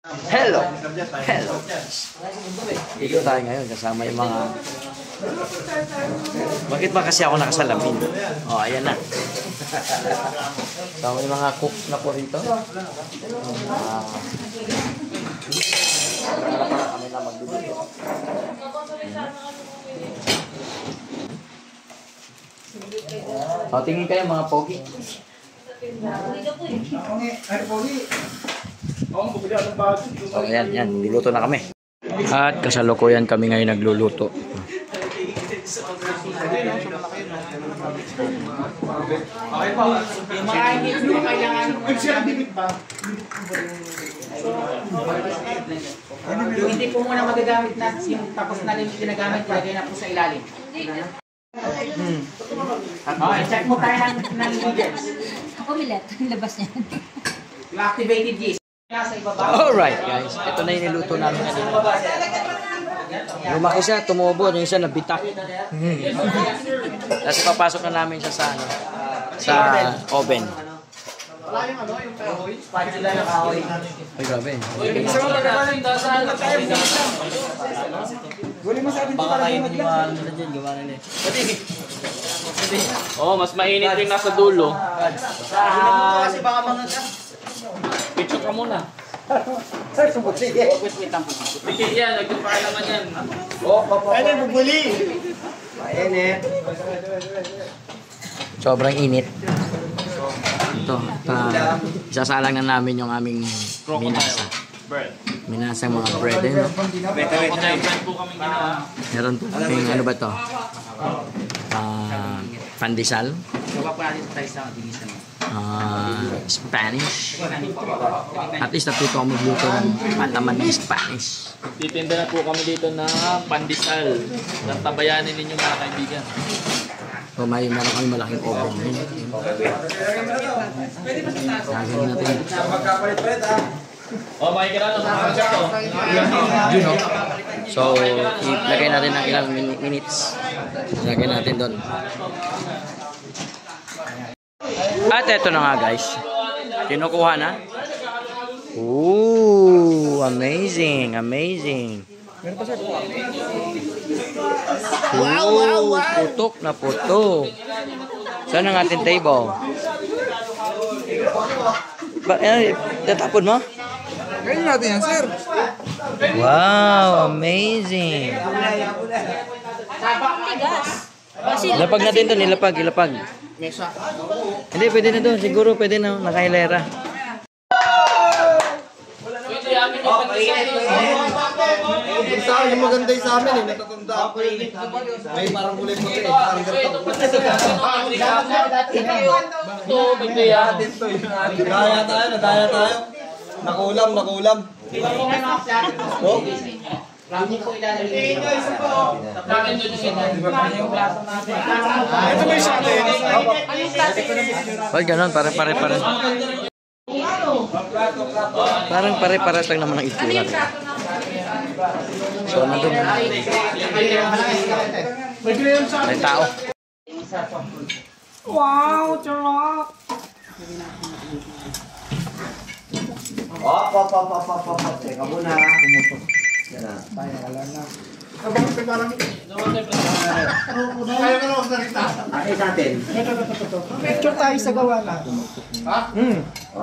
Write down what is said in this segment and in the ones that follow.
Hello! Hello! Dito tayo ngayon kasama yung mga... Bakit ba kasi ako nakasalamin? Oh, ayan na. Kasama yung mga cook na po rito. Wala pala kami na magluluto. Tingin kayo mga pogi. So ayan, luluto na kami. At kasalukuyan kami ngayon nagluluto. Hindi po muna magagamit na yung tapos na rin ginagamit, ilagay na po sa ilalim. Okay, check mo tayo ng ingredients. Ako milet, labas niya. Activated yeast. Alright guys, ito na yung niluto namin kanina. Lumaki siya, tumubo, yung isa nabitak. Tapos papasok na namin siya sa, sa oven. Wala yung yung kahoy. Spatula na kahoy. Ay grabe. Baka kayo hindi maano na dyan, gawa na nila. Oo, mas mainit yung nasa dulo. Kasi baka mga... Picture ka muna. Sir, sumot sige. Sige yan, nagtupaka naman yan. Ano yung bubuli? Mainit. Sobrang init. Ito, isasalang na namin yung aming minasa. Minasang mga bread eh, no? Crocodile bread po kaming ginawa. Meron po kaming ano ba to? Pandesal. Gawa po natin tayo sa dinisan. Spanish. At least natuto ako magluto ng pataman ng Spanish. Titinda na po kami dito ng pandesal. Tabayanin ninyo mga kaibigan. So meron kami malaking oven. Gagawin natin. Oh, makikita lang mga to. Yun, no? So, ilagay natin ng ilang minutes. Ilagay natin doon. At eto na nga guys. Kinukuha na. Ooh, amazing, amazing. Wow, putok na putok. Saan ang ating table? Tatapon mo? Ganyan natin yan, sir. Wow, amazing. Ilapag natin doon, ilapag. Hindi, pwede na doon. Siguro pwede na, nakahilera. Yung maganda yung sa amin eh, natatandaan ko yun. May parang kulay puti eh, parang ganito. Nadaya tayo. Nakulam. Oh? Rami po ilalagay. Ito ba yung sa atin? Pag ganon, parang pare-pare. Parang pare-pares lang naman ang itsura. So, nandun. May tao. Wow, charot! Teka muna. Wala na. Kaya ka naman salita. Ay, sa atin. Picture tayo sa gawa natin. Ha?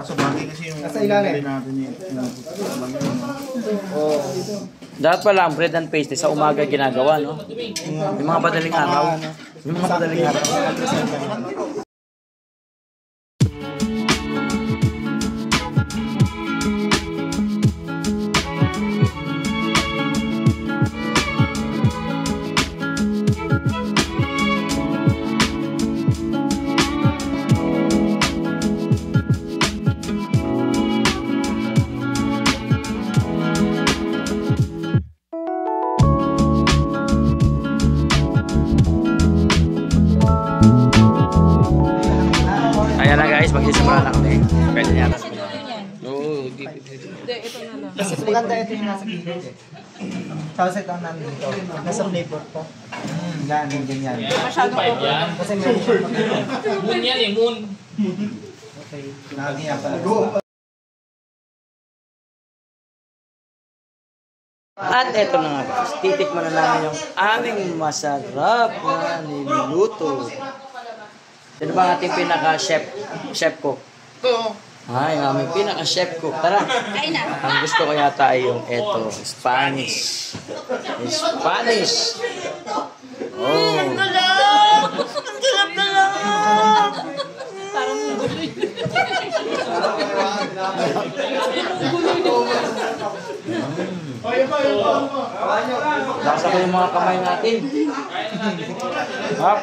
Sa bagay kasi yung nasa ilalim natin yun. Dapat pala ang bread and pastry sa umaga ginagawa, no? Yung mga madaling araw. Yung mga madaling araw. Ayan na guys, magsisimula na kami. Pwede niya. Oo, Hindi, ito na lang. Mas maganda ito yung nasa gilid eh. Tapos ito ang nandito. Nasa flavor to. Ganyan. Masyado ko. Kasi meron. Moon yan eh, moon. Okay. Nakagiya pala. At eto na nga guys, titikman na namin yung aming masarap na niluluto. Sino ba ang ating pinaka-chef cook? Ito. Yung aming pinaka-chef cook. Tara! Kain na. Ang gusto ko yata ay yung eto, Spanish. Spanish! Oh! Lasa ko yung mga kamay natin. Hap.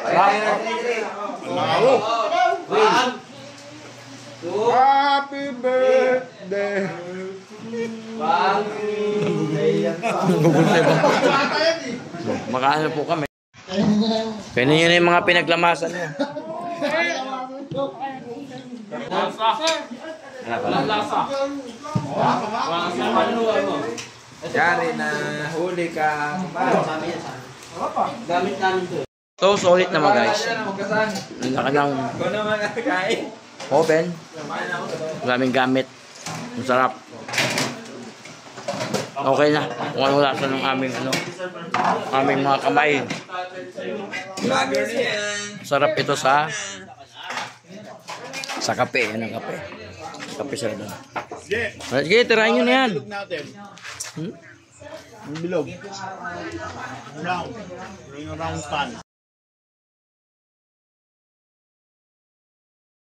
Happy birthday. Makaano po kami. Kaya yun yung mga pinaglamasan niya. Lasa. Yari na huli ka. Gamit namin to. So, solid naman guys. Ang laki ng Kung naman nakain. oven. Maraming gamit. Ang sarap. Okay na. Kung ano lasa ng aming mga kamay. Vlogger na yan. Sarap ito sa kape. Yan ang kape. Kape sila doon. Sige, tirahin nyo na yan. Bilog natin. Ang bilog. Round. Yung round pan.